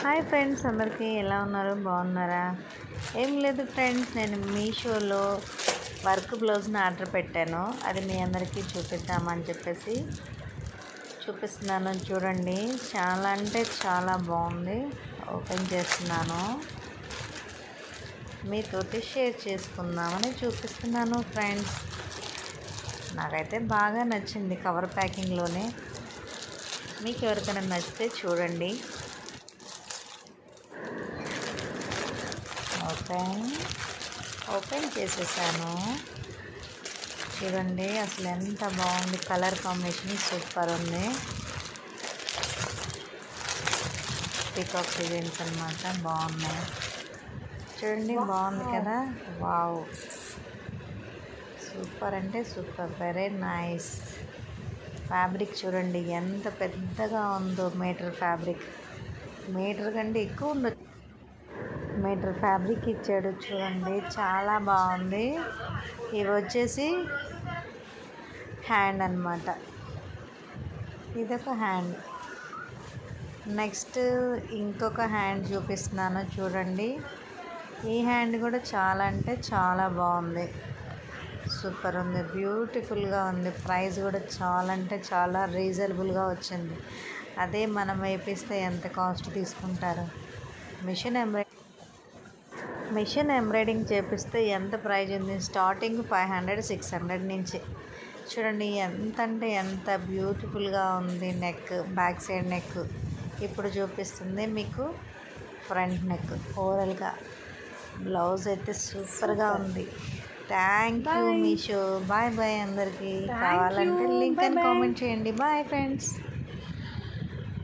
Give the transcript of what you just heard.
Hi friends, అందరికీ ఎలా ఉన్నారు? బాగున్నారా? ఏం లేదు ఫ్రెండ్స్, నేను మీషోలో వర్క్ బ్లౌజ్ని ఆర్డర్ పెట్టాను. అది మీ అందరికీ చూపిద్దామని చెప్పేసి చూపిస్తున్నాను. చూడండి, చాలా అంటే చాలా బాగుంది. ఓపెన్ చేస్తున్నాను, మీతోటి షేర్ చేసుకుందామని చూపిస్తున్నాను ఫ్రెండ్స్. నాకైతే బాగా నచ్చింది కవర్ ప్యాకింగ్లోనే. మీకు ఎవరికైనా నచ్చితే చూడండి. ఓపెన్ చేసేసాను. చూడండి, అసలు ఎంత బాగుంది. కలర్ కాంబినేషన్ సూపర్ ఉంది. పీకాక్ డిజైన్స్ అనమాట, బాగున్నాయి. చూడండి, బాగుంది కదా. వావ్, సూపర్ అంటే సూపర్, వెరీ నైస్. ఫ్యాబ్రిక్ చూడండి ఎంత పెద్దగా ఉందో. మీటర్ ఫ్యాబ్రిక్, మీటర్ కంటే ఎక్కువ ఉండదు. మీటర్ ఫ్యాబ్రిక్ ఇచ్చాడు. చూడండి, చాలా బాగుంది. ఇవి వచ్చేసి హ్యాండ్ అన్నమాట. ఇదొక హ్యాండ్. నెక్స్ట్ ఇంకొక హ్యాండ్ చూపిస్తున్నాను. చూడండి, ఈ హ్యాండ్ కూడా చాలా అంటే చాలా బాగుంది. సూపర్ ఉంది, బ్యూటిఫుల్గా ఉంది. ప్రైస్ కూడా చాలా అంటే చాలా రీజనబుల్గా వచ్చింది. అదే మనం వేపిస్తే ఎంత కాస్ట్ తీసుకుంటారు? మిషన్ ఎంబ్రాయిడింగ్ చేపిస్తే ఎంత ప్రైజ్ ఉంది? స్టార్టింగ్ 500, 600 నుంచి. చూడండి, ఎంత అంటే ఎంత బ్యూటిఫుల్గా ఉంది. Neck, back side neck. ఇప్పుడు చూపిస్తుంది మీకు ఫ్రంట్ నెక్. ఓవరాల్గా బ్లౌజ్ అయితే సూపర్గా ఉంది. Thank you Meesho. Bye bye అందరికీ. కావాలంటే లింక్ అని కామెంట్ చేయండి. Bye friends.